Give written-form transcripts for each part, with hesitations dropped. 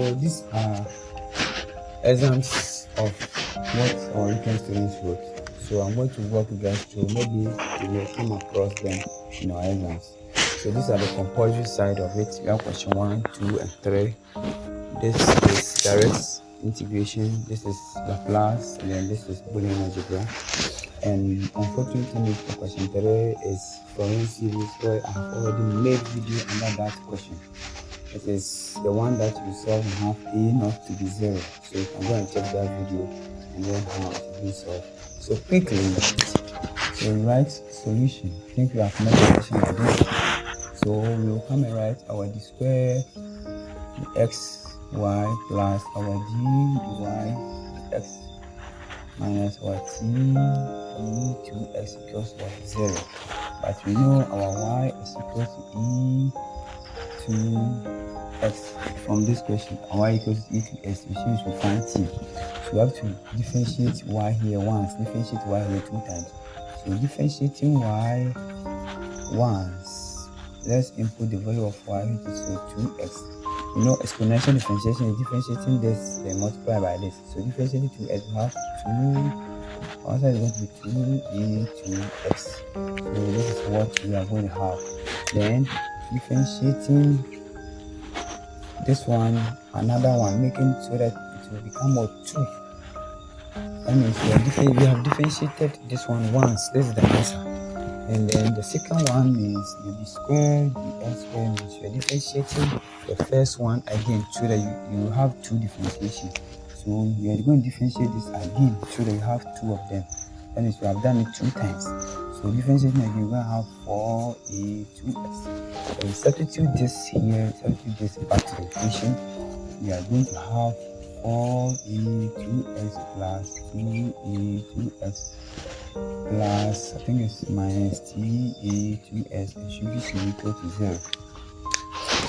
So these are exams of what our written students wrote. So I'm going to walk you guys through. Maybe you will come across them in our exams. So these are the compulsory side of it. We have question 1, 2, and 3. This is direct integration. This is Laplace, and then this is Boolean algebra. And unfortunately, for question 3 is foreign series, where I have already made video under that question. It is the one that you solve and have A not to be 0. So you can go and check that video and learn how it is being solved. So quickly, so write solution. I think we have made a question like this. So we will come and write our d squared xy plus our d dy x minus our t e to x equals to 0. But we know our y is equal to e to x from this question. Y equals to e to x, which means we find t. So we have to differentiate y here once, differentiate y here 2 times. So differentiating y once, let's input the value of y, which is 2x. You know, exponential differentiation is differentiating this, then multiply by this. So differentiating 2x, we have 2, also is going to be 2e to x. So this is what we are going to have. Then differentiating this one, another one, making so that it will become 2. That means we have differentiated this one once. This is the answer. And then the second one means the d squared, the x squared, means we are differentiating the first one again so that you have 2 differentiation. So we are going to differentiate this again so that you have 2 of them. That means we have done it 2 times. So differentiating again, we're going to have 4a to x. So we substitute this here, substitute this back to the equation. We are going to have 4e to x plus 2e to x plus, I think it's minus t e to s, and should be equal to 0.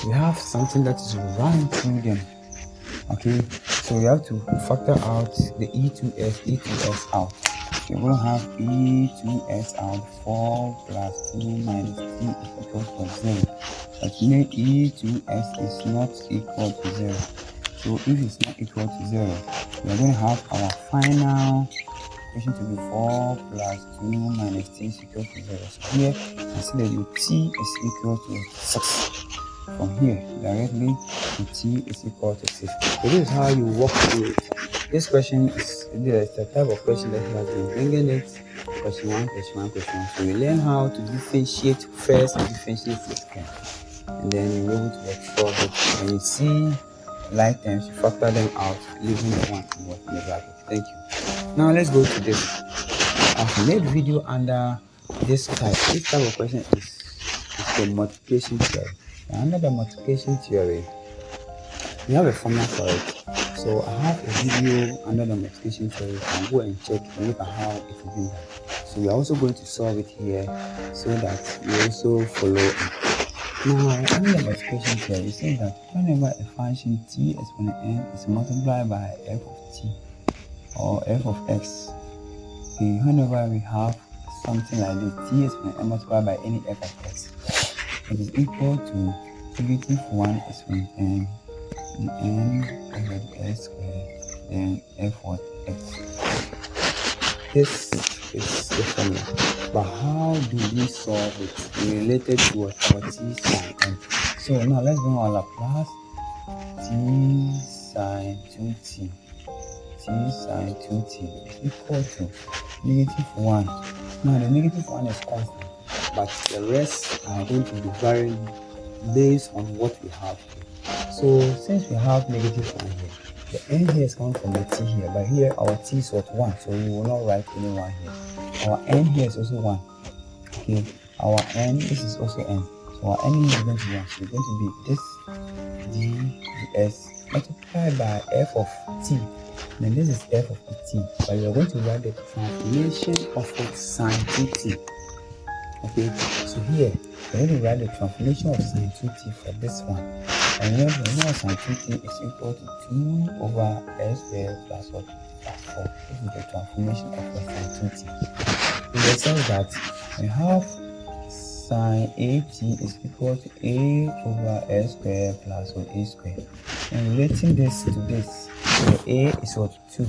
We have something that is running through them. Okay, so we have to factor out the e to s out. So we're going to have e to s out, 4 plus 2 minus t is equal to 0. But e to s is not equal to 0. So if it's not equal to 0, we are going to have our final equation to be 4 plus 2 minus t is equal to 0. So here, I see that your t is equal to 6. From here, directly, the t is equal to 6. So this is how you walk through it. This question is the type of question that he has been bringing it. Question 1, question 1, question 1. So you learn how to differentiate first and differentiate second. And then you're able to solve it. When you see like terms, you factor them out, leaving the one in the bracket. Thank you. Now let's go to this. I've made video under this type. This type of question is the multiplication theory. And under the multiplication theory, we have a formula for it. So I have a video under the multiplication theory. You can go and check and look at how it is being done. So we are also going to solve it here so that you also follow it. Now, under the multiplication theory, it says that whenever a function t exponent n is multiplied by f of t or f of x, okay, whenever we have something like this, t exponent n multiplied by any f of x, it is equal to -1 exponent n, the n over the s squared, then f of x. This is the formula. But how do we solve it related to our t sine n? So now let's bring our Laplace. T sine 2t. T sine 2t is equal to -1. Now the -1 is constant, but the rest are going to be varying based on what we have here. So since we have -1 here, the n here is coming from the t here, but here our t is what 1, so we will not write any 1 here. Our n here is also 1. Okay, our n, this is also n. So our n is going to be 1. So it's going to be this d ds multiplied by f of t. Then this is f of t. But we are going to write the transformation of it sine 2t. Okay, so here we're going to write the transformation of sine 2t for this one. And we know sine 2t is equal to 2 over s squared plus 4. This is the transformation of the sine 2t. In the sense that we have sine at is equal to a over s squared plus a squared. and relating this to this, so A is what 2.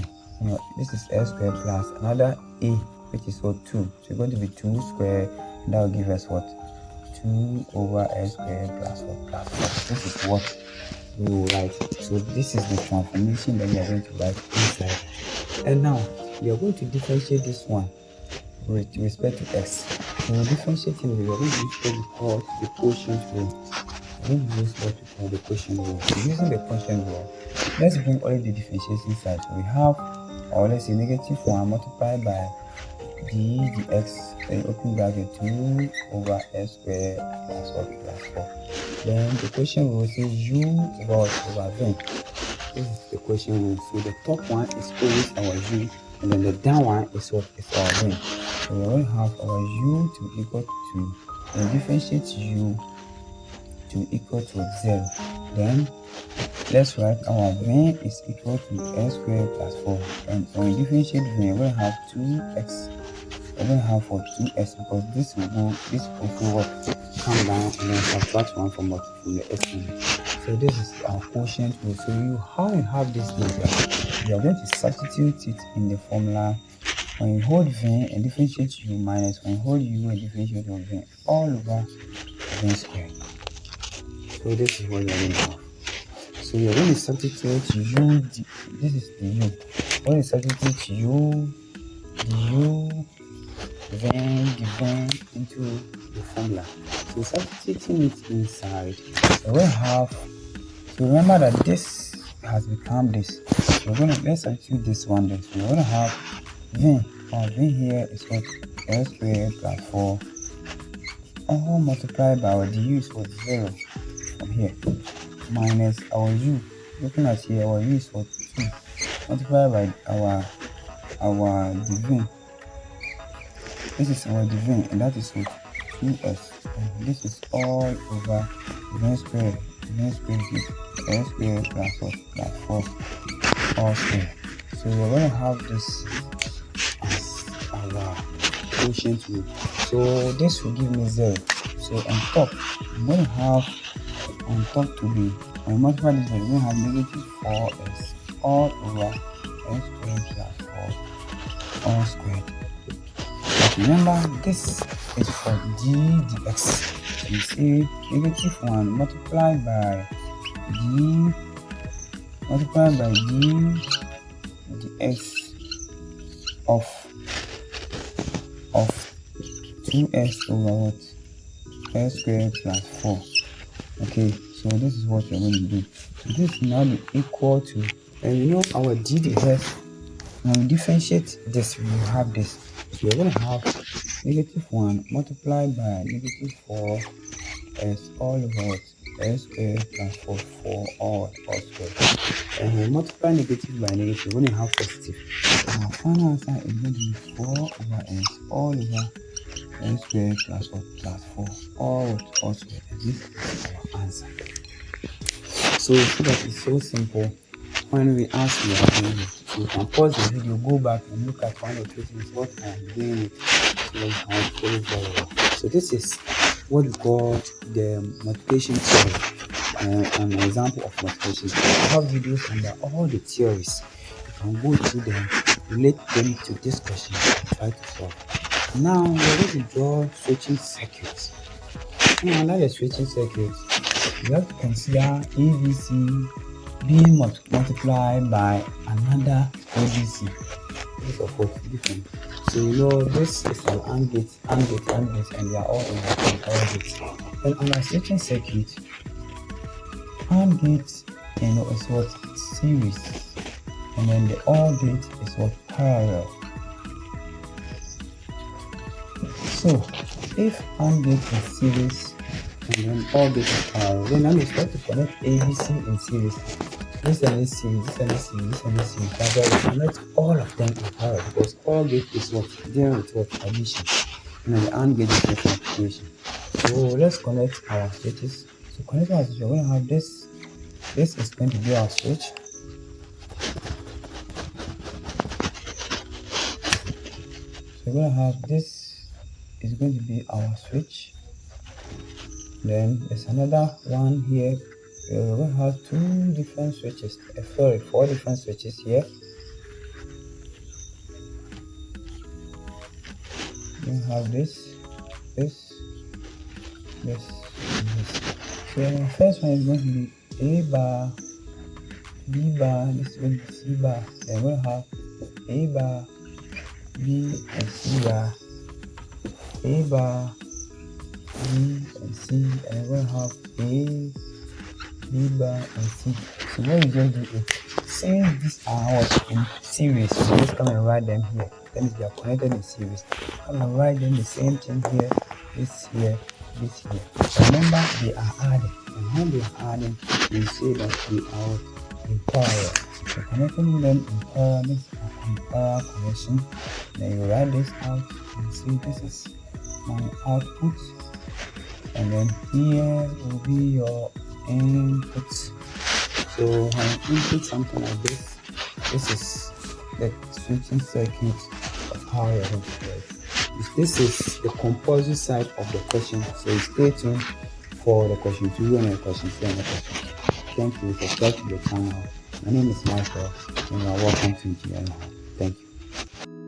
This is S squared plus another A, which is what 2. So it's going to be 2 squared, and that will give us what 2 over S squared plus what plus 4. This is what we will write. So this is the transformation that we are going to write inside. And now we are going to differentiate this one with respect to x. So we're differentiating, we are going to use what we call the quotient rule. We're going to use what we call the quotient rule. So using the quotient rule, let's bring all the differentiation side. So we have, or let's say, -1 multiplied by d dx, then open bracket 2 over s squared plus what plus 4. Then the quotient rule says u over v. This is the quotient rule. So the top one is always our u, and then the down one is what is our v. So we will have our u to be equal to, and differentiate u to equal to 0. Then let's write our v is equal to s squared plus 4. And when we differentiate v, we will have 2x. We're going to have for 2s, because this will go, this will come down and then subtract 1 from what, from the exponent. So this is our quotient rule. So how you have this data, you are going to substitute it in the formula. When you hold v and differentiate u minus when you hold u and differentiate v all over v squared. So this is what you are going to have. So you are going to substitute u, this is the u. We're going to substitute u, du, then given into the formula. So substituting it inside, we will have, so remember that this has become this. So we're going to, let's substitute this one then. So we're going to have v, our v here is what, s squared plus 4, all multiplied by our du is what, 0 from here, minus our u, looking at here, our u is what, 2, multiplied by our div. This is our div, and that is what, 2s, and this is all over v squared gives s squared plus what, plus 4 all squared. So we're going to have this as our quotient rule. So this will give me 0. So on top, I'm going to have on top to be, when I multiply this, we're going to have -4s all over s squared plus 4 all squared. But remember, this is for d dx. So you see -1 multiplied by d dx of 2s over what, s squared plus 4. Okay, so this is what you're going to do. So this is now be equal to, and you know our d dx, when we differentiate this, we will have this. So we're going to have -1 multiplied by -4s all over what, s squared plus 4 all squared. And when we multiply negative by negative, we're going to have positive. And our final answer is going to be 4 over s all over s squared plus what, plus 4 all squared. And this is our answer. So you see that it's so simple. When we ask you are doing it, so you can pause the video, go back and look at one or two things what I am doing it, so you can follow very well. So this is what we call the multiplication theory, an example of multiplication theory. I have videos under all the theories. You can go through them, relate them to this question, and try to solve. Now we're going to draw switching circuits. Now under the switching circuits, you have to consider ABC being multiplied by another ABC. This is of course different. So you know this is an AND gate, and they are all in the OR gates. And on a switching circuit, AND gate, you know, is what, series, and then the OR gate is what, parallel. So if AND gate is series and then OR gate is parallel, then I'm supposed to connect ABC in series. This and this series, this and this series, this and this series. That's why we connect all of them in parallel, because OR gate is what, dealing with what, addition, and then the AND gate is what, multiplication. So let's connect our switches. So connect our switch, we're going to have this. This is going to be our switch. So we're going to have this is going to be our switch. Then there's another one here we're going to have two different switches, sorry, four different switches here. We have this, this, and this. So the first one is going to be A bar, B bar, this is going to be C bar. Then we're going to have A bar, B and C bar, A bar, B and C, and we're going to have A, B bar and C. So what you just do is, since these are in series, you just come and write them here. That means they are connected in series. Come and write them the same thing here, this here, this here. Remember, they are added, and when they are adding, you say that they are in parallel. So connecting them in parallel, this is in parallel connection. Then you write this out and say this is my output, and then here will be your input. So when you input something like this, this is the switching circuit of how you're going to do it. This is the composite side of the question, so stay tuned for the question 2 and the question 3 and the question 4. Thank you. Subscribe to the channel. My name is Michael, and you are welcome to GNL. Thank you.